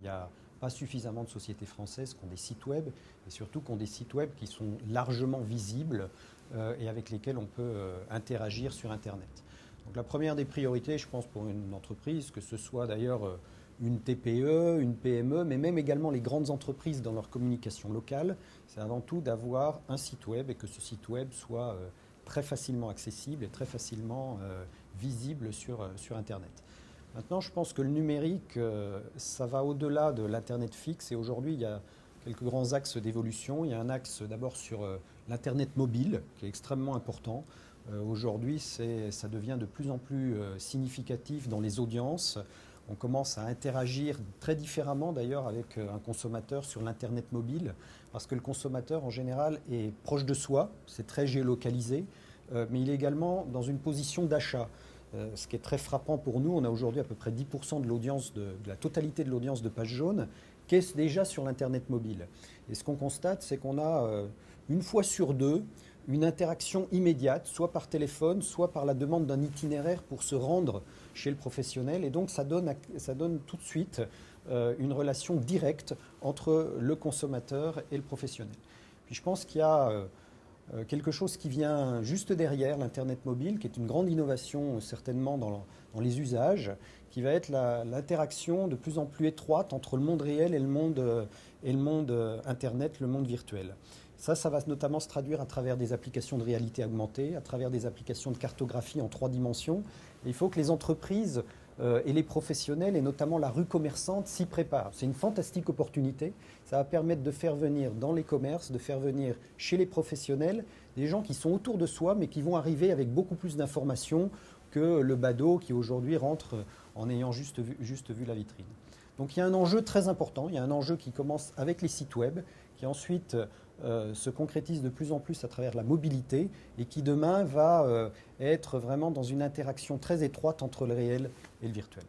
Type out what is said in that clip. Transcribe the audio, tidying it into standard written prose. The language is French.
Il n'y a pas suffisamment de sociétés françaises qui ont des sites web et surtout qui ont des sites web qui sont largement visibles et avec lesquels on peut interagir sur Internet. Donc la première des priorités, je pense, pour une entreprise, que ce soit d'ailleurs une TPE, une PME, mais même également les grandes entreprises dans leur communication locale, c'est avant tout d'avoir un site web et que ce site web soit très facilement accessible et très facilement visible sur Internet. Maintenant, je pense que le numérique, ça va au-delà de l'Internet fixe et aujourd'hui, il y a quelques grands axes d'évolution. Il y a un axe d'abord sur l'Internet mobile qui est extrêmement important. Aujourd'hui, ça devient de plus en plus significatif dans les audiences. On commence à interagir très différemment d'ailleurs avec un consommateur sur l'Internet mobile parce que le consommateur en général est proche de soi, c'est très géolocalisé, mais il est également dans une position d'achat. Ce qui est très frappant pour nous, on a aujourd'hui à peu près 10% de l'audience, de la totalité de l'audience de Page Jaune, qui est déjà sur l'Internet mobile. Et ce qu'on constate, c'est qu'on a une fois sur deux une interaction immédiate, soit par téléphone, soit par la demande d'un itinéraire pour se rendre chez le professionnel. Et donc ça donne tout de suite une relation directe entre le consommateur et le professionnel. Puis je pense qu'il y a quelque chose qui vient juste derrière l'Internet mobile, qui est une grande innovation certainement dans les usages, qui va être l'interaction de plus en plus étroite entre le monde réel et le monde Internet, le monde virtuel. Ça va notamment se traduire à travers des applications de réalité augmentée, à travers des applications de cartographie en 3 dimensions. Et il faut que les entreprises et les professionnels, et notamment la rue commerçante, s'y préparent. C'est une fantastique opportunité. Ça va permettre de faire venir dans les commerces, de faire venir chez les professionnels des gens qui sont autour de soi, mais qui vont arriver avec beaucoup plus d'informations que le badaud qui aujourd'hui rentre en ayant juste vu la vitrine. Donc il y a un enjeu très important, il y a un enjeu qui commence avec les sites web, qui ensuite se concrétise de plus en plus à travers la mobilité et qui demain va être vraiment dans une interaction très étroite entre le réel et le virtuel.